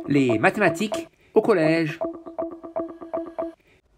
Les mathématiques au collège.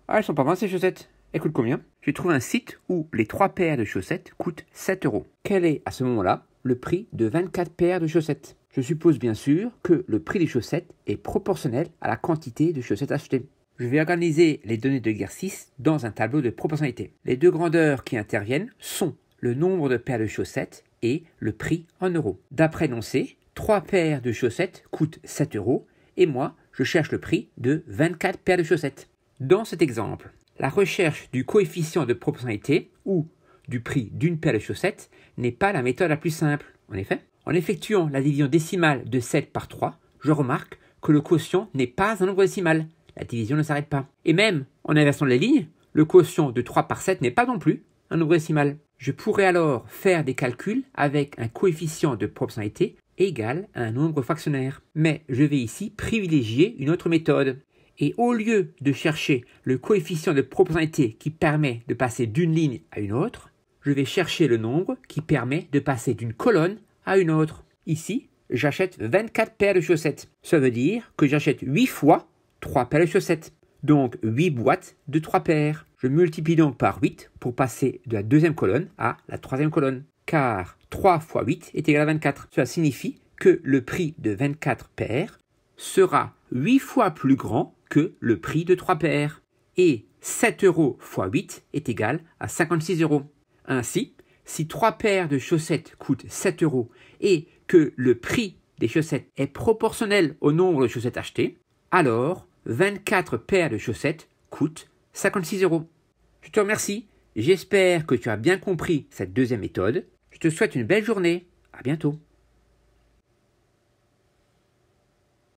Ah, elles sont pas mal ces chaussettes. Elles coûtent combien? J'ai trouvé un site où les 3 paires de chaussettes coûtent 7 €. Quel est à ce moment-là le prix de 24 paires de chaussettes? Je suppose bien sûr que le prix des chaussettes est proportionnel à la quantité de chaussettes achetées. Je vais organiser les données de l'exercice dans un tableau de proportionnalité. Les deux grandeurs qui interviennent sont le nombre de paires de chaussettes et le prix en euros. D'après l'énoncé, 3 paires de chaussettes coûtent 7 € et moi, je cherche le prix de 24 paires de chaussettes. Dans cet exemple, la recherche du coefficient de proportionnalité ou du prix d'une paire de chaussettes n'est pas la méthode la plus simple. En effet, en effectuant la division décimale de 7 par 3, je remarque que le quotient n'est pas un nombre décimal. La division ne s'arrête pas. Et même en inversant les lignes, le quotient de 3 par 7 n'est pas non plus un nombre décimal. Je pourrais alors faire des calculs avec un coefficient de proportionnalité égal à un nombre fractionnaire. Mais je vais ici privilégier une autre méthode. Et au lieu de chercher le coefficient de proportionnalité qui permet de passer d'une ligne à une autre, je vais chercher le nombre qui permet de passer d'une colonne à une autre. Ici, j'achète 24 paires de chaussettes. Ça veut dire que j'achète 8 fois 3 paires de chaussettes. Donc 8 boîtes de 3 paires. Je multiplie donc par 8 pour passer de la deuxième colonne à la troisième colonne. Car 3 fois 8 est égal à 24. Cela signifie que le prix de 24 paires sera 8 fois plus grand que le prix de 3 paires. Et 7 € fois 8 est égal à 56 €. Ainsi, si 3 paires de chaussettes coûtent 7 € et que le prix des chaussettes est proportionnel au nombre de chaussettes achetées, alors 24 paires de chaussettes coûtent 56 €. Je te remercie, j'espère que tu as bien compris cette deuxième méthode. Je te souhaite une belle journée, à bientôt.